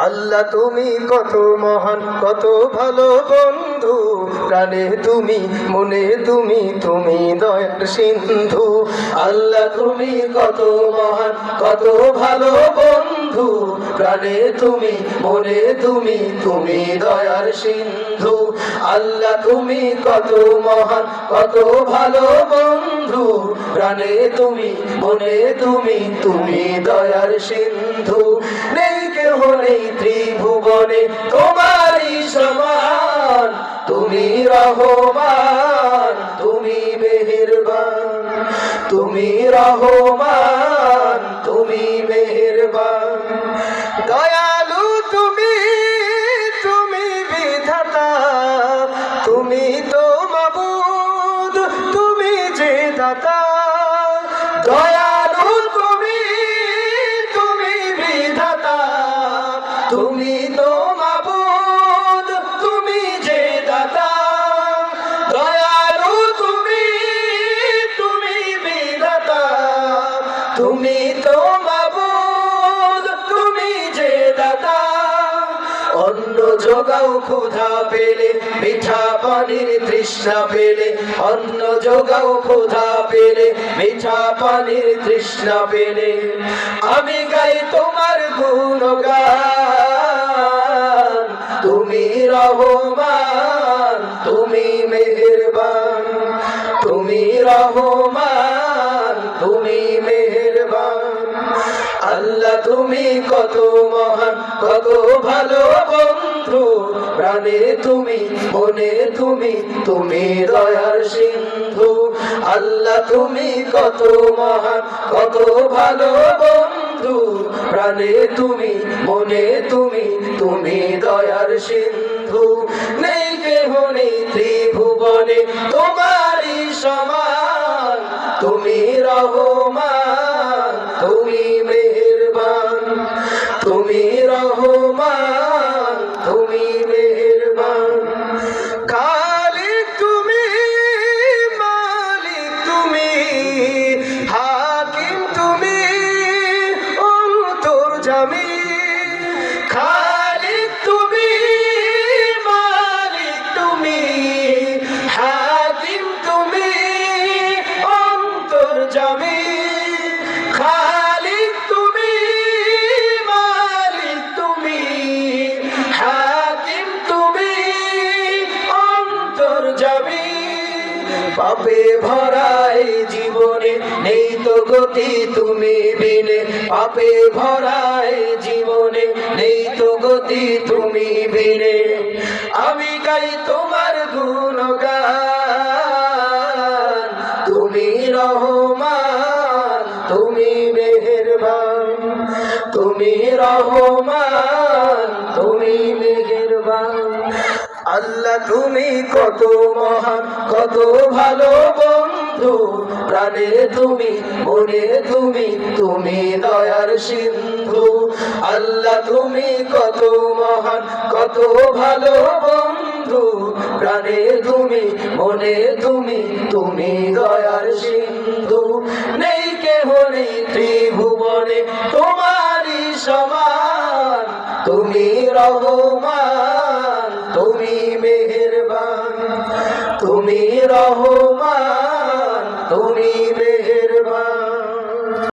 আল্লাহ তুমি কত মহান, কত ভালো বন্ধু, প্রাণে তুমি, মনে তুমি, তুমি দয়ার সিন্ধু। আল্লাহ তুমি কত মহান, কত ভালো বন্ধু, প্রাণে তুমি, মনে তুমি, তুমি দয়ার সিন্ধু। আল্লাহ তুমি কত মহান, কত ভালো বন্ধু, প্রাণে তুমি, মনে তুমি, তুমি দয়ার সিন্ধু। নেই কেহ নেই ত্রিভুবনে তোমারই সমান, তুমি রহমান, তুমি মেহেরবান, তুমি রহমান, তুমি মেহেরবান। দয়ালু তুমি, তুমি বিধাতা, তুমি তো মাবুদ, তুমি যে দাতা। দয়ালু তুমি, তুমি বিধাতা, তুমি তো মাবুদ, তুমি যে দাতা। দয়ালু তুমি, তুমি বিধাতা, তুমি তো মাবুদ, তুমি যে দাতা। অন্ন যোগাও ক্ষুধা পেলে, মিঠা পানির তৃষ্ণা পেলে, অন্ন যোগাও ক্ষুধা পেলে, মিঠা পানির তৃষ্ণা পেলে। আমি গাই তোমার গুণগান, তুমি রহমান, তুমি মেহেরবান, তুমি রহমান, তুমি মেহেরবান। আল্লাহ তুমি কত মহান, কত ভালো বন্ধু, প্রাণে তুমি, মনে তুমি, তুমি দয়ার সিন্ধু। আল্লাহ তুমি কত মহান, কত ভালো বন্ধু, প্রাণে তুমি, মনে তুমি, তুমি দয়ার সিন্ধু। নেই কেহ নেই ত্রিভুবনে তোমারই সমান, তুমি রহমান, তুমি মেহেরবান, তুমি রহমান, তুমি মেহেরবান। খালিক তুমি, মালিক তুমি, হাকিম তুমি, অন্তর্যামী। খালিক তুমি, মালিক তুমি, হাকিম তুমি, অন্তর্যামী। খালিক তুমি, মালিক তুমি, হাকিম তুমি, অন্তর্যামী। পাপে ভরা এই জীবনে নেই তো গতি তুমি বিনে, পাপে ভরা এই জীবনে নেই তো গতি তুমি বিনে। আমি গাই তোমার গুণগান, তুমি রহমান, তুমি মেহেরবান, তুমি রহমান, তুমি মেহেরবান। আল্লাহ তুমি কত মহান, কত ভালো বন্ধু, প্রাণে তুমি, মনে তুমি, তুমি দয়ার সিন্ধু। আল্লাহ তুমি কত মহান, কত ভালো বন্ধু, প্রাণে তুমি, মনে তুমি, তুমি দয়ার সিন্ধু। নেই কেহ নেই ত্রিভুবনে তোমারই সমান, তুমি রহমান, তুমি মেহেরবান, তুমি রহমান, তুমি মেহেরবান।